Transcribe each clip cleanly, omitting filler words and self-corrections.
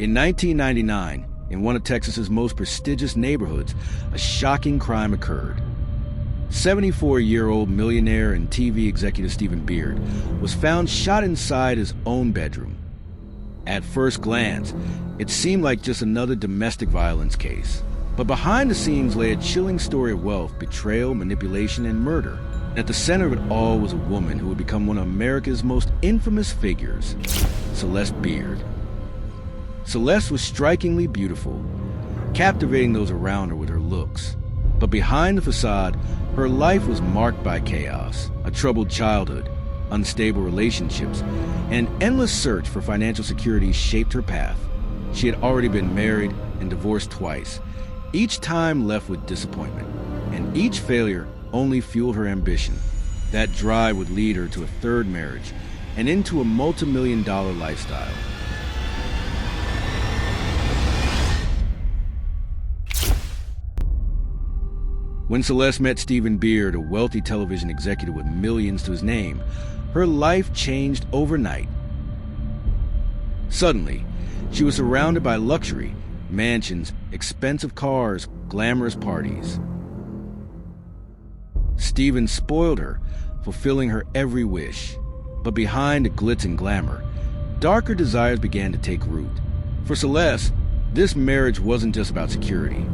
In 1999, in one of Texas's most prestigious neighborhoods, a shocking crime occurred. 74-year-old millionaire and TV executive Celeste Beard was found shot inside his own bedroom. At first glance, it seemed like just another domestic violence case. But behind the scenes lay a chilling story of wealth, betrayal, manipulation, and murder. At the center of it all was a woman who would become one of America's most infamous figures, Celeste Beard. Celeste was strikingly beautiful, captivating those around her with her looks. But behind the facade, her life was marked by chaos, a troubled childhood, unstable relationships, and endless search for financial security shaped her path. She had already been married and divorced twice, each time left with disappointment, and each failure only fueled her ambition. That drive would lead her to a third marriage and into a multi-million-dollar lifestyle. When Celeste met Celeste Beard, a wealthy television executive with millions to his name, her life changed overnight. Suddenly, she was surrounded by luxury, mansions, expensive cars, glamorous parties. Steven spoiled her, fulfilling her every wish. But behind the glitz and glamour, darker desires began to take root. For Celeste, this marriage wasn't just about security.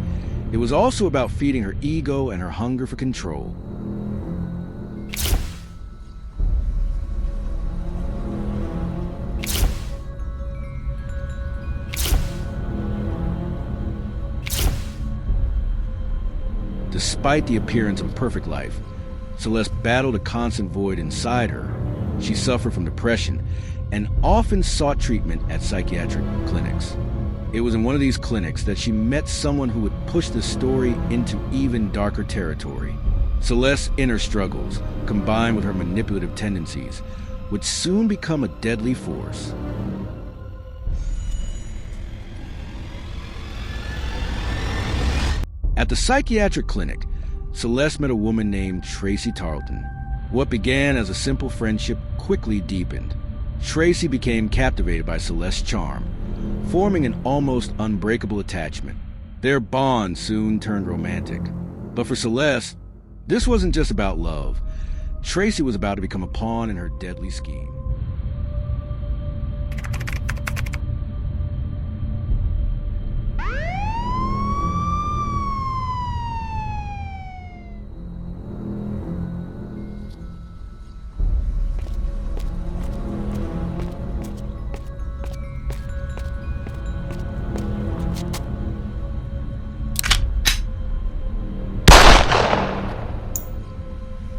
It was also about feeding her ego and her hunger for control. Despite the appearance of a perfect life, Celeste battled a constant void inside her. She suffered from depression and often sought treatment at psychiatric clinics. It was in one of these clinics that she met someone who would push the story into even darker territory. Celeste's inner struggles, combined with her manipulative tendencies, would soon become a deadly force. At the psychiatric clinic, Celeste met a woman named Tracy Tarleton. What began as a simple friendship quickly deepened. Tracy became captivated by Celeste's charm, forming an almost unbreakable attachment. Their bond soon turned romantic. But for Celeste, this wasn't just about love. Tracy was about to become a pawn in her deadly scheme.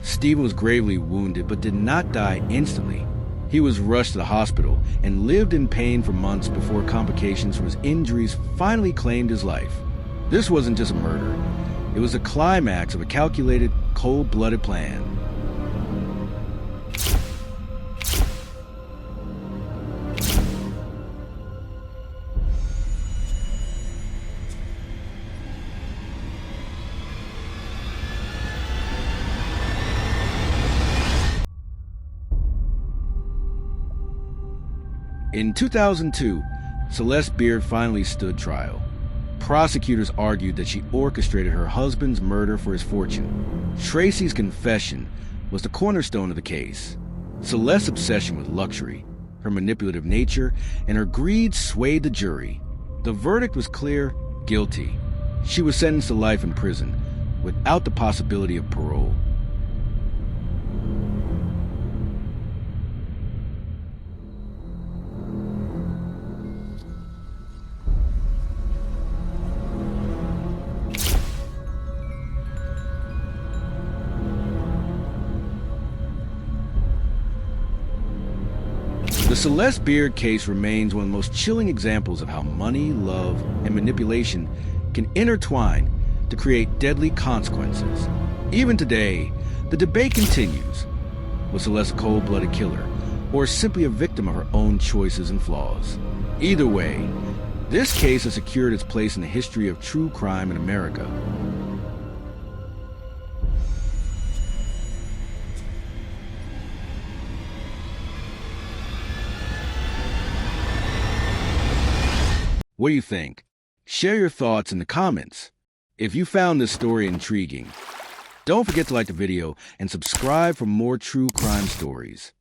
Steven was gravely wounded but did not die instantly. He was rushed to the hospital and lived in pain for months before complications from his injuries finally claimed his life. This wasn't just a murder. It was the climax of a calculated, cold-blooded plan. In 2002, Celeste Beard finally stood trial. Prosecutors argued that she orchestrated her husband's murder for his fortune. Tracy's confession was the cornerstone of the case. Celeste's obsession with luxury, her manipulative nature, and her greed swayed the jury. The verdict was clear: guilty. She was sentenced to life in prison, without the possibility of parole. The Celeste Beard case remains one of the most chilling examples of how money, love, and manipulation can intertwine to create deadly consequences. Even today, the debate continues. Was Celeste a cold-blooded killer, or simply a victim of her own choices and flaws? Either way, this case has secured its place in the history of true crime in America. What do you think? Share your thoughts in the comments. If you found this story intriguing, don't forget to like the video and subscribe for more true crime stories.